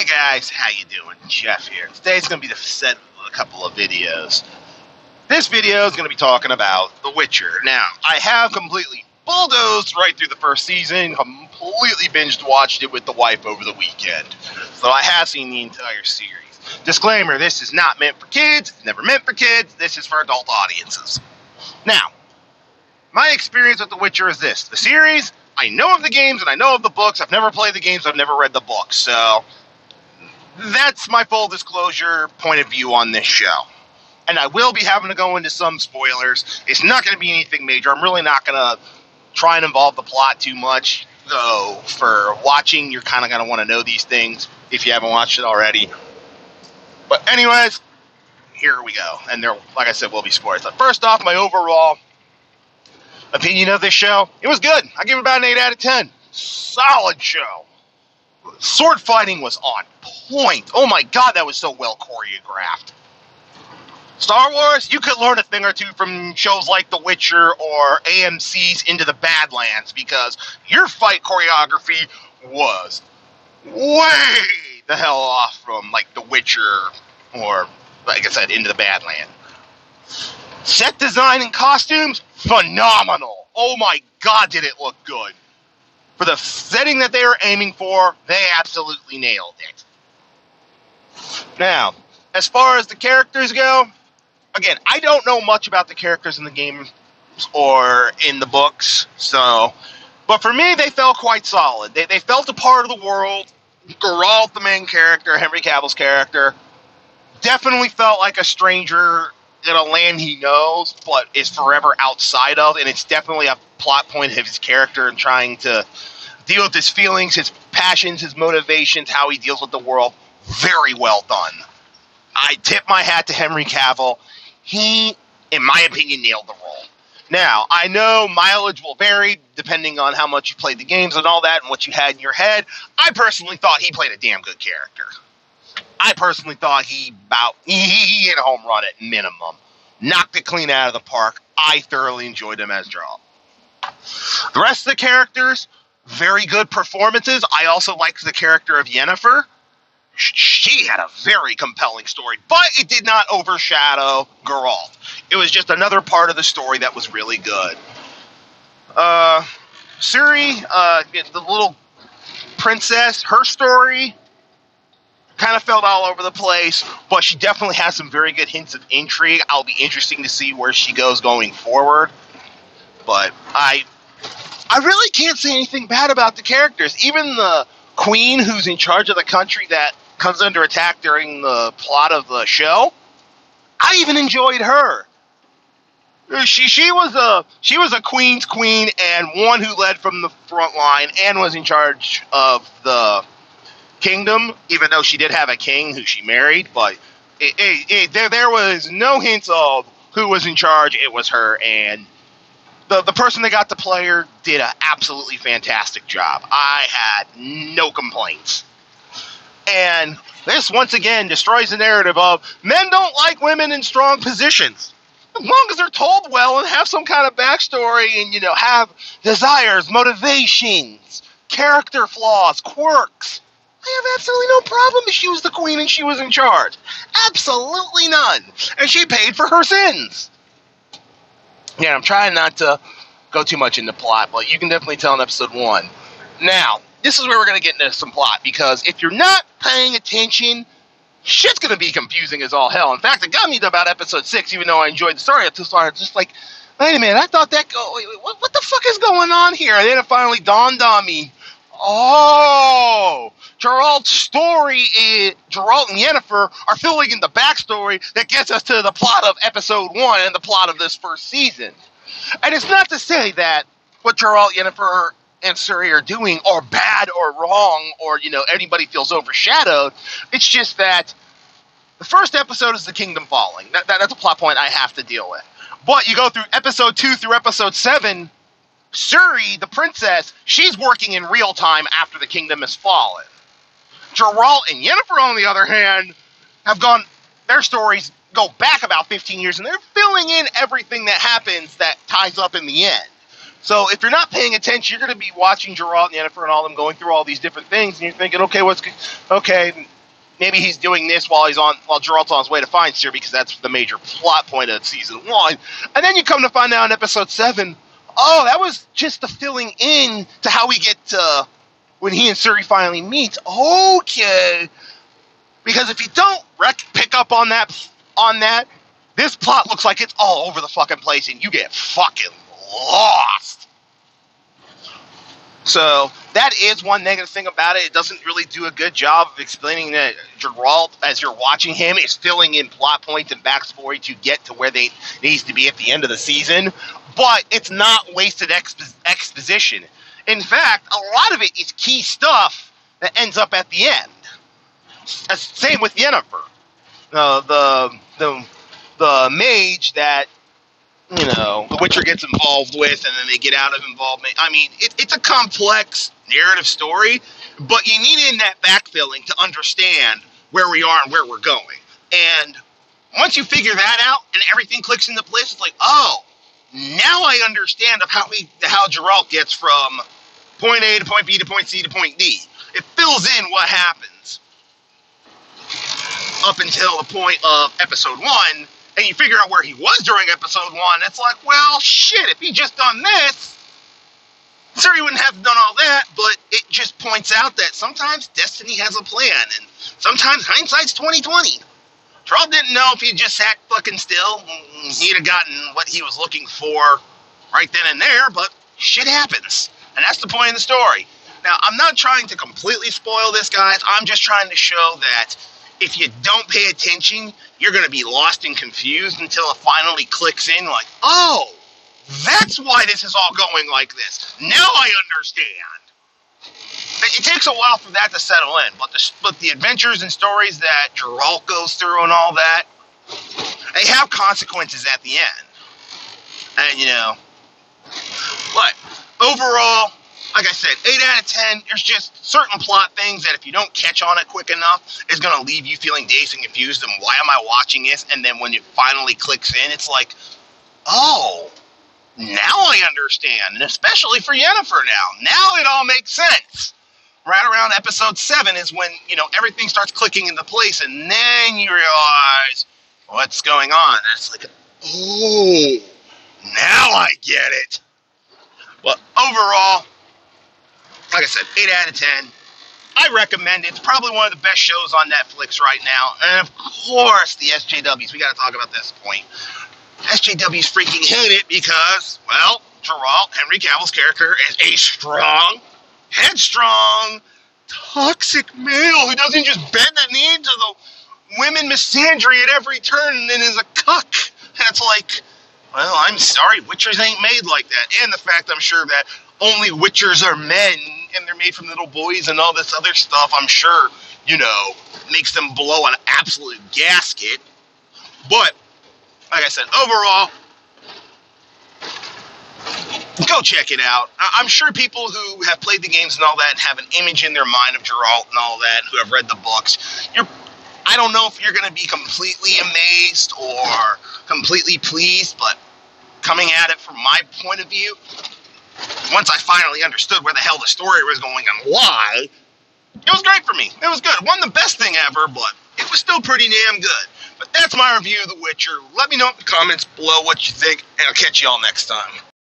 guys, how you doing? Jeff here. Today's going to be the set of a couple of videos. This video is going to be talking about The Witcher. Now, I have completely bulldozed right through the first season, completely binged-watched it with the wife over the weekend. So I have seen the entire series. Disclaimer, this is not meant for kids, never meant for kids, this is for adult audiences. Now, my experience with The Witcher is this. The series, I know of the games and I know of the books. I've never played the games, I've never read the books, so that's my full disclosure point of view on this show. And I will be having to go into some spoilers. It's not going to be anything major. I'm really not going to try and involve the plot too much. Though, for watching, you're kind of going to want to know these things if you haven't watched it already. But anyways, here we go. And there, like I said, will be spoilers. But first off, my overall opinion of this show, it was good. I give it about an 8 out of 10. Solid show. Sword fighting was on point. Oh my god, that was so well choreographed. Star Wars, you could learn a thing or two from shows like The Witcher or AMC's Into the Badlands, because your fight choreography was way the hell off from like The Witcher or, like I said, Into the Badlands. Set design and costumes, phenomenal. Oh my god, did it look good. For the setting that they were aiming for, they absolutely nailed it. Now, as far as the characters go, again, I don't know much about the characters in the game or in the books, but for me, they felt quite solid. They felt a part of the world. Geralt, the main character, Henry Cavill's character, definitely felt like a stranger in a land he knows, but is forever outside of, and it's definitely a plot point of his character and trying to deal with his feelings, his passions, his motivations, how he deals with the world. Very well done. I tip my hat to Henry Cavill. He, in my opinion, nailed the role. Now, I know mileage will vary depending on how much you played the games and all that and what you had in your head. I personally thought he played a damn good character. I personally thought he hit a home run at minimum. Knocked it clean out of the park. I thoroughly enjoyed him as Geralt. The rest of the characters, very good performances. I also liked the character of Yennefer. She had a very compelling story, but it did not overshadow Geralt. It was just another part of the story that was really good. Ciri, the little princess, her story kind of felt all over the place, but she definitely has some very good hints of intrigue. I'll be interesting to see where she goes going forward. But I really can't say anything bad about the characters. Even the queen who's in charge of the country that comes under attack during the plot of the show, I even enjoyed her. She was a queen's queen and one who led from the front line and was in charge of the kingdom, even though she did have a king who she married, but there was no hints of who was in charge. It was her, and the person that got to play her did an absolutely fantastic job. I had no complaints. And this, once again, destroys the narrative of men don't like women in strong positions. As long as they're told well and have some kind of backstory and, have desires, motivations, character flaws, quirks, I have absolutely no problem if she was the queen and she was in charge. Absolutely none. And she paid for her sins. Yeah, I'm trying not to go too much into plot, but you can definitely tell in episode 1. Now, this is where we're going to get into some plot, because if you're not paying attention, shit's going to be confusing as all hell. In fact, it got me to about episode 6, even though I enjoyed the story. It's just like, wait a minute, I thought what the fuck is going on here? And then it finally dawned on me. Oh, Geralt's story is, Geralt and Yennefer are filling in the backstory that gets us to the plot of episode 1 and the plot of this first season. And it's not to say that what Geralt, Yennefer, and Ciri are doing are bad or wrong or, anybody feels overshadowed. It's just that the first episode is the kingdom falling. That's a plot point I have to deal with. But you go through episode 2 through episode 7, Ciri, the princess, she's working in real time after the kingdom has fallen. Geralt and Yennefer, on the other hand, their stories go back about 15 years, and they're filling in everything that happens that ties up in the end. So if you're not paying attention, you're going to be watching Geralt and Yennefer and all them going through all these different things, and you're thinking, okay, maybe he's doing this while Geralt's on his way to find Ciri, because that's the major plot point of season 1. And then you come to find out in episode 7, oh, that was just the filling in to how we get to when he and Ciri finally meet. Okay. Because if you don't pick up on that, this plot looks like it's all over the fucking place and you get fucking lost. So that is one negative thing about it. It doesn't really do a good job of explaining that Geralt, as you're watching him, is filling in plot points and backstory to get to where they needs to be at the end of the season. But it's not wasted exposition. In fact, a lot of it is key stuff that ends up at the end. Same with Yennefer, the mage that the Witcher gets involved with, and then they get out of involvement. I mean, it's a complex narrative story, but you need in that backfilling to understand where we are and where we're going. And once you figure that out and everything clicks into place, it's like, oh, now I understand of how Geralt gets from point A to point B to point C to point D. It fills in what happens up until the point of episode 1, and you figure out where he was during episode 1. It's like, well, shit, if he just done this, Ciri wouldn't have done all that, but it just points out that sometimes destiny has a plan, and sometimes hindsight's 20/20. Geralt didn't know if he just sat fucking still, he'd have gotten what he was looking for right then and there, but shit happens. And that's the point of the story. Now, I'm not trying to completely spoil this, guys. I'm just trying to show that if you don't pay attention, you're going to be lost and confused until it finally clicks in, like, oh, that's why this is all going like this. Now I understand. It takes a while for that to settle in, but the adventures and stories that Geralt goes through and all that, they have consequences at the end. And, but overall, like I said, 8 out of 10, there's just certain plot things that if you don't catch on it quick enough, is going to leave you feeling dazed and confused, and why am I watching this? And then when it finally clicks in, it's like, oh, now I understand. And especially for Yennefer now it all makes sense. Right around episode 7 is when, everything starts clicking into place, and then you realize what's going on. And it's like, oh, now I get it. But overall, like I said, 8 out of 10. I recommend it. It's probably one of the best shows on Netflix right now. And of course, the SJWs. We got to talk about this point. SJWs freaking hate it because, well, Geralt, Henry Cavill's character, is a strong, headstrong, toxic male who doesn't just bend the knee to the women misandry at every turn and then is a cuck. And it's like, well, I'm sorry, Witchers ain't made like that. And the fact I'm sure that only Witchers are men and they're made from little boys and all this other stuff, I'm sure, makes them blow an absolute gasket. But, like I said, overall, go check it out. I'm sure people who have played the games and all that and have an image in their mind of Geralt and all that, who have read the books, I don't know if you're going to be completely amazed or completely pleased, but coming at it from my point of view, once I finally understood where the hell the story was going and why, it was great for me. It was good. It wasn't the best thing ever, but it was still pretty damn good. But that's my review of The Witcher. Let me know in the comments below what you think, and I'll catch you all next time.